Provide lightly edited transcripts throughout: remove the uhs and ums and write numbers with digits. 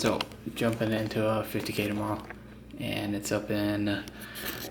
So jumping into a 50K tomorrow, and it's up in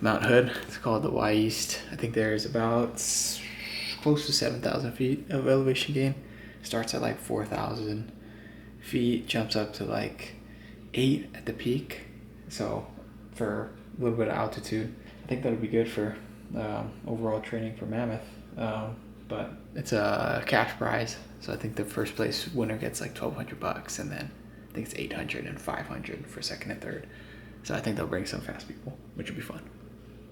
Mount Hood. It's called the Wy'East. I think there's about close to 7,000 feet of elevation gain. Starts at like 4,000 feet, jumps up to like 8 at the peak. So for a little bit of altitude, I think that would be good for overall training for Mammoth. But it's a cash prize, so I think the first place winner gets like $1,200, and then I think it's 800 and 500 for second and third. So I think they'll bring some fast people, which will be fun.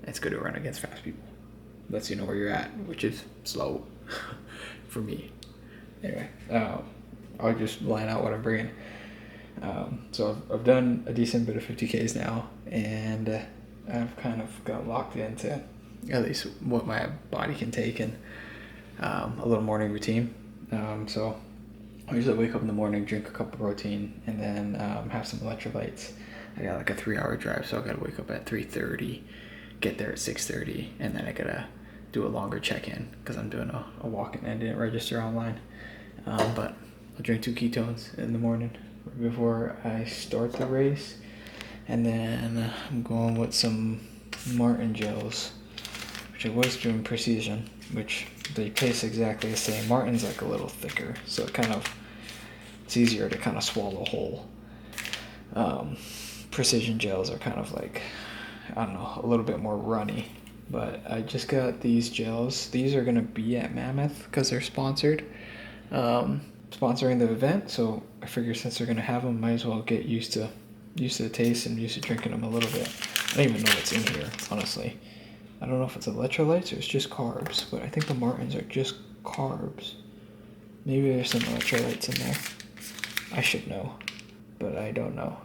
It's good to run against fast people. Lets you know where you're at, which is slow for me. Anyway, I'll just line out what I'm bringing. So I've done a decent bit of 50Ks now, and I've kind of got locked into at least what my body can take, and a little morning routine. So I usually wake up in the morning, drink a cup of protein, and then have some electrolytes. I got like a 3-hour drive, so I gotta wake up at 3:30, get there at 6:30, and then I gotta do a longer check-in because I'm doing a walk-in and didn't register online. But I'll drink 2 ketones in the morning before I start the race, and then I'm going with some Martin gels, which I was doing Precision, which they taste exactly the same. Martin's like a little thicker, so it's easier to kind of swallow whole. Precision gels are kind of like, I don't know, a little bit more runny. But I just got these gels. These are gonna be at Mammoth because they're sponsoring the event. So I figure since they're gonna have them, might as well get used to the taste and used to drinking them a little bit. I don't even know what's in here, honestly. I don't know if it's electrolytes or it's just carbs, but I think the Martins are just carbs. Maybe there's some electrolytes in there. I should know, but I don't know.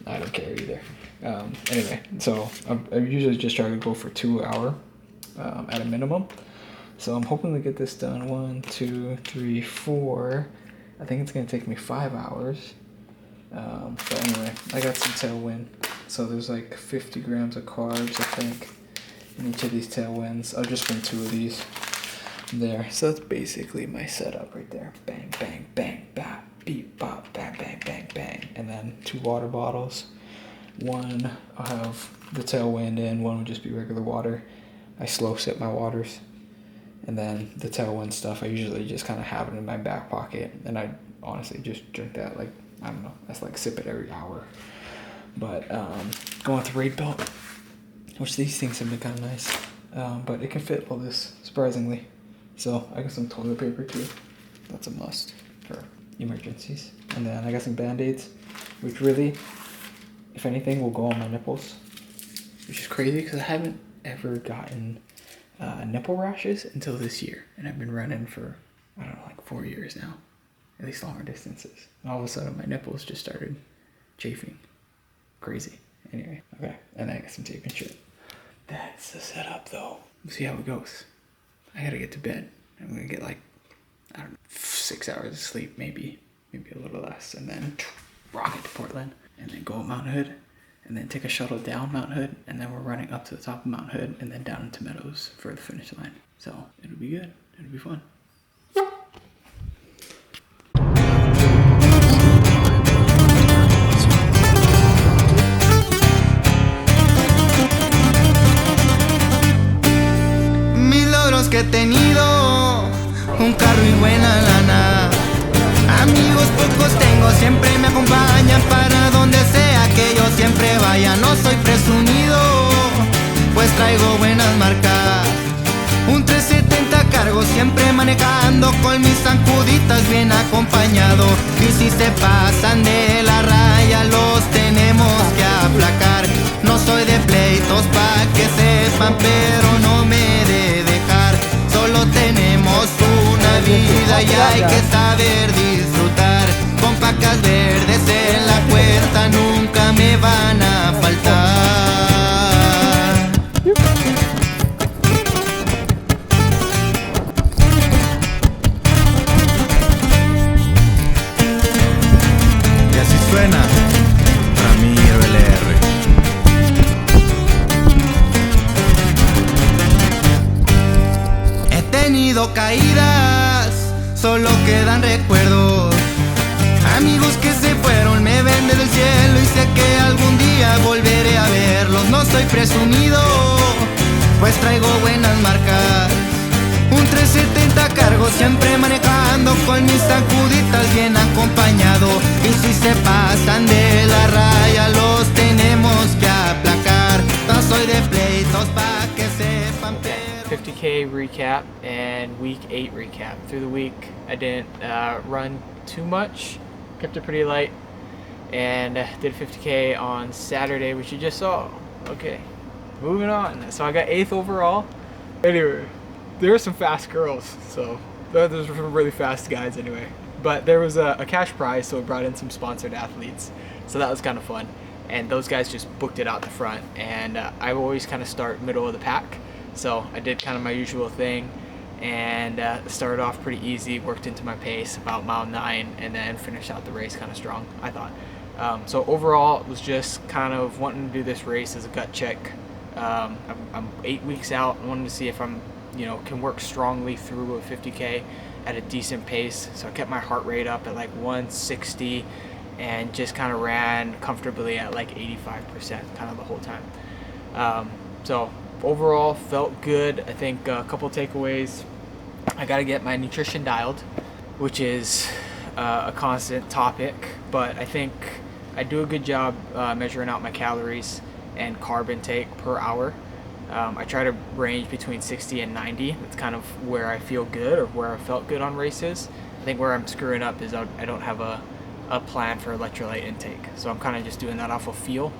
I don't care either. Anyway, so I usually just try to go for 2 hour at a minimum. So I'm hoping to get this done 1, 2, 3, 4. I think it's gonna take me 5 hours. But anyway, I got some tailwind. So there's like 50 grams of carbs, I think, in each of these tailwinds. I'll just bring 2 of these there. So that's basically my setup right there. Bang, bang, bang, bop, beep, bop, bang, bang, bang, bang. And then 2 water bottles. One, I'll have the tailwind in. One would just be regular water. I slow sip my waters. And then the tailwind stuff, I usually just kind of have it in my back pocket. And I honestly just drink that, like, I don't know, that's like sip it every hour. But going with the Raid belt, which these things have been kind of nice. But it can fit all this, surprisingly. So I got some toilet paper too. That's a must for emergencies. And then I got some Band-Aids, which really, if anything, will go on my nipples. Which is crazy because I haven't ever gotten nipple rashes until this year. And I've been running for, I don't know, like 4 years now. At least longer distances. And all of a sudden my nipples just started chafing. Crazy. Anyway, okay. And then I got some tape and shit. That's the setup though. We'll see how it goes. I gotta get to bed. I'm gonna get like, I don't know, 6 hours of sleep, maybe a little less. And then rocket to Portland. And then go up Mount Hood. And then take a shuttle down Mount Hood. And then we're running up to the top of Mount Hood. And then down into Meadows for the finish line. So it'll be good. It'll be fun. Que he tenido un carro y buena lana. Amigos pocos tengo, siempre me acompañan para donde sea que yo siempre vaya. No soy presumido, pues traigo buenas marcas. Un 370 cargo, siempre manejando con mis zancuditas bien acompañado. Y si se pasan de la raya los tenemos que aplacar. No soy de pleitos pa' que sepan, pero no me de dejar. Solo tenemos una vida y hay que saber disfrutar. Con pacas verdes en la puerta nunca me van a faltar. Y así suena Ramiro LR. He tenido caídas, solo quedan recuerdos. presumido, pues traigo buenas marcas. Un 370 cargo, siempre manejando con mis sacuditas bien acompañado. Y si se pasan de la raya, los tenemos que aplacar. No soy de pleitos pa' que sepan, pero 50K recap and week 8 recap. Through the week, I didn't run too much, kept it pretty light, and did 50K on Saturday, which you just saw. Okay, moving on. So I got 8th overall. Anyway, there were some fast girls, so there's some really fast guys anyway. But there was a cash prize, so it brought in some sponsored athletes, so that was kind of fun. And those guys just booked it out the front, and I always kind of start middle of the pack, so I did kind of my usual thing, and started off pretty easy, worked into my pace about mile 9, and then finished out the race kind of strong, I thought. So overall, it was just kind of wanting to do this race as a gut check. I'm 8 weeks out. I wanted to see if I'm, can work strongly through a 50K at a decent pace. So I kept my heart rate up at like 160 and just kind of ran comfortably at like 85% kind of the whole time. So overall, felt good. I think a couple takeaways. I got to get my nutrition dialed, which is a constant topic, but I think I do a good job measuring out my calories and carb intake per hour. I try to range between 60 and 90. That's kind of where I feel good or where I felt good on races. I think where I'm screwing up is I don't have a plan for electrolyte intake. So I'm kind of just doing that off of feel.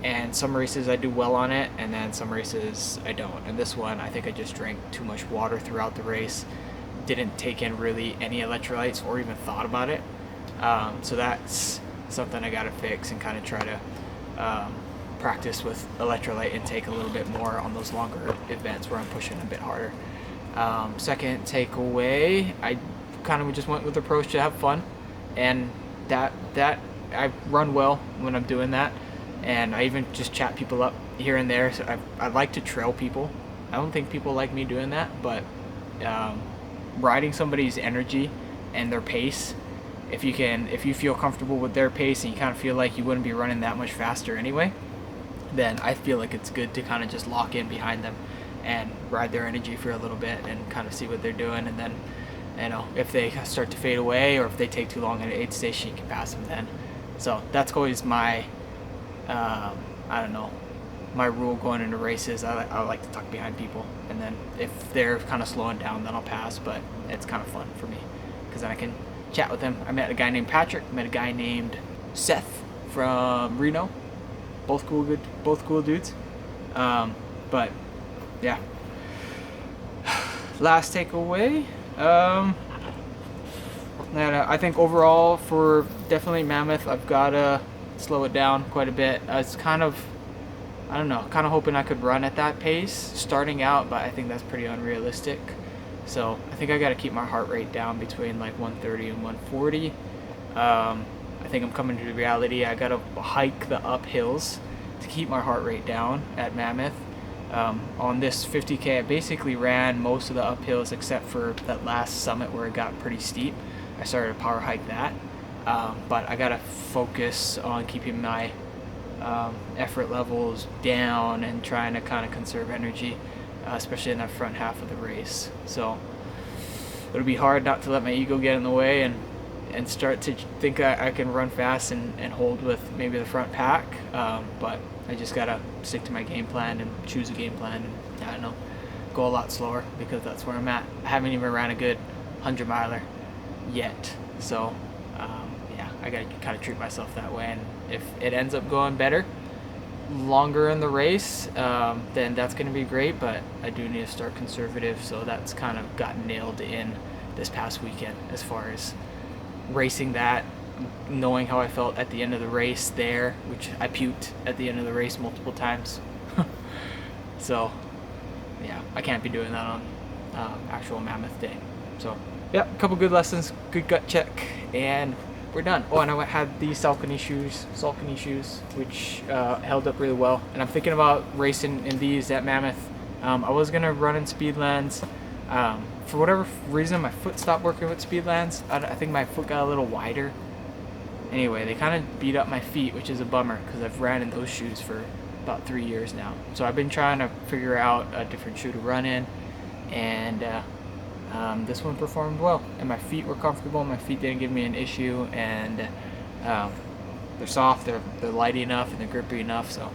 And some races I do well on it, and then some races I don't. And this one, I think I just drank too much water throughout the race. Didn't take in really any electrolytes or even thought about it. So that's something I got to fix and kind of try to practice with electrolyte intake a little bit more on those longer events where I'm pushing a bit harder. Second takeaway, I kind of just went with the approach to have fun, and that I run well when I'm doing that, and I even just chat people up here and there. So I like to trail people. I don't think people like me doing that, but riding somebody's energy and their pace, if you feel comfortable with their pace and you kind of feel like you wouldn't be running that much faster anyway, then I feel like it's good to kind of just lock in behind them and ride their energy for a little bit and kind of see what they're doing. And then, if they start to fade away or if they take too long at an aid station, you can pass them then. So that's always my, my rule going into races. I like to tuck behind people, and then if they're kind of slowing down, then I'll pass. But it's kind of fun for me because then I can chat with them. I met a guy named Patrick, met a guy named Seth from Reno. Both cool dudes. But yeah. Last takeaway. I think overall for definitely Mammoth, I've gotta slow it down quite a bit. I was kind of hoping I could run at that pace starting out, but I think that's pretty unrealistic. So I think I gotta keep my heart rate down between like 130 and 140. I think I'm coming to the reality I gotta hike the uphills to keep my heart rate down at Mammoth. On this 50K, I basically ran most of the uphills except for that last summit where it got pretty steep. I started to power hike that, but I gotta focus on keeping my effort levels down and trying to kind of conserve energy, especially in that front half of the race. So it'll be hard not to let my ego get in the way and start to think I can run fast and hold with maybe the front pack, but I just gotta stick to my game plan and choose a game plan and go a lot slower because that's where I'm at. I haven't even ran a good 100 miler yet, so I gotta kind of treat myself that way, and if it ends up going better longer in the race, then that's gonna be great, but I do need to start conservative, so that's kind of got nailed in this past weekend as far as racing that, knowing how I felt at the end of the race there, which I puked at the end of the race multiple times. So yeah, I can't be doing that on actual Mammoth day. So yeah, a couple good lessons, good gut check, and we're done. Oh, and I had these Saucony shoes, which held up really well, and I'm thinking about racing in these at Mammoth. I was gonna run in Speedlands. For whatever reason, my foot stopped working with Speedlands. I think my foot got a little wider. Anyway, they kind of beat up my feet, which is a bummer because I've ran in those shoes for about 3 years now. So I've been trying to figure out a different shoe to run in, and this one performed well, and my feet were comfortable. My feet didn't give me an issue, and they're soft, they're light enough, and they're grippy enough, so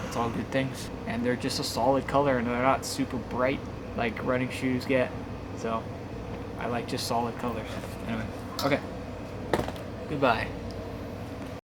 that's all good things. And they're just a solid color, and they're not super bright like running shoes get, so I like just solid colors. Anyway, okay, goodbye.